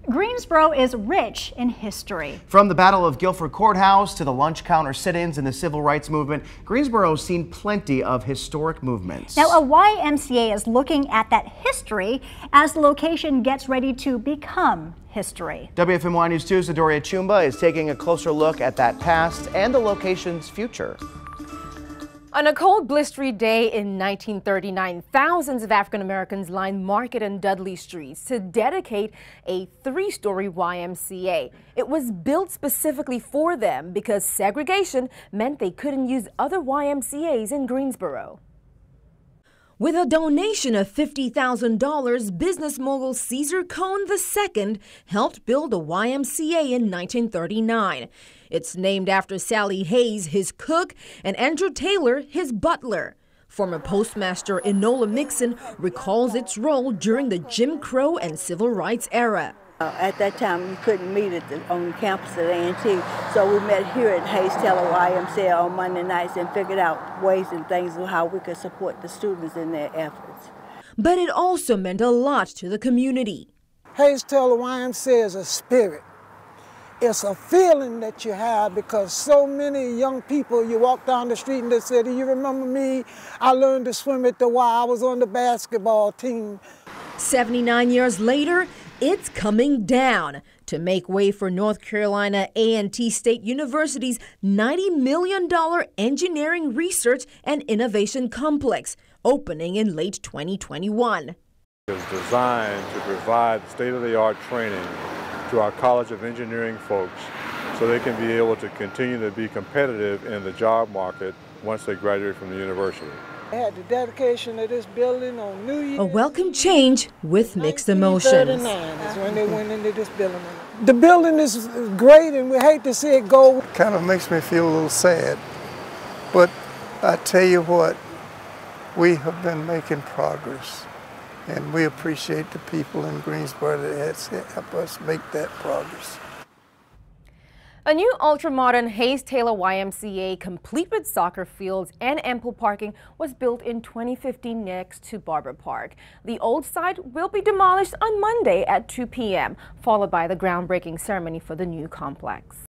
Greensboro is rich in history. From the Battle of Guilford Courthouse to the lunch counter sit-ins in the civil rights movement, Greensboro's seen plenty of historic movements. Now, a YMCA is looking at that history as the location gets ready to become history. WFMY News 2's Adoria Chumba is taking a closer look at that past and the location's future. On a cold, blistery day in 1939, thousands of African Americans lined Market and Dudley streets to dedicate a three-story YMCA. It was built specifically for them because segregation meant they couldn't use other YMCAs in Greensboro. With a donation of $50,000, business mogul Caesar Cohn II helped build a YMCA in 1939. It's named after Sally Hayes, his cook, and Andrew Taylor, his butler. Former Postmaster Enola Mixon recalls its role during the Jim Crow and Civil Rights era. At that time, you couldn't meet on the campus at A&T, so we met here at Hayes Taylor YMCA on Monday nights and figured out ways and things of how we could support the students in their efforts. But it also meant a lot to the community. Hayes Taylor YMCA is a spirit. It's a feeling that you have because so many young people, you walk down the street and they say, "Do you remember me? I learned to swim at the Y. I was on the basketball team." 79 years later, it's coming down to make way for North Carolina A&T State University's $90 million engineering research and innovation complex, opening in late 2021. It's designed to provide state-of-the-art training to our College of Engineering folks so they can be able to continue to be competitive in the job market once they graduate from the university. I had the dedication of this building on New Year's. A welcome change with mixed emotions. 1939 is when they went into this building. The building is great and we hate to see it go. Kind of makes me feel a little sad, but I tell you what, we have been making progress. And we appreciate the people in Greensboro that help us make that progress. A new ultra-modern Hayes Taylor YMCA, complete with soccer fields and ample parking, was built in 2015 next to Barber Park. The old site will be demolished on Monday at 2 p.m., followed by the groundbreaking ceremony for the new complex.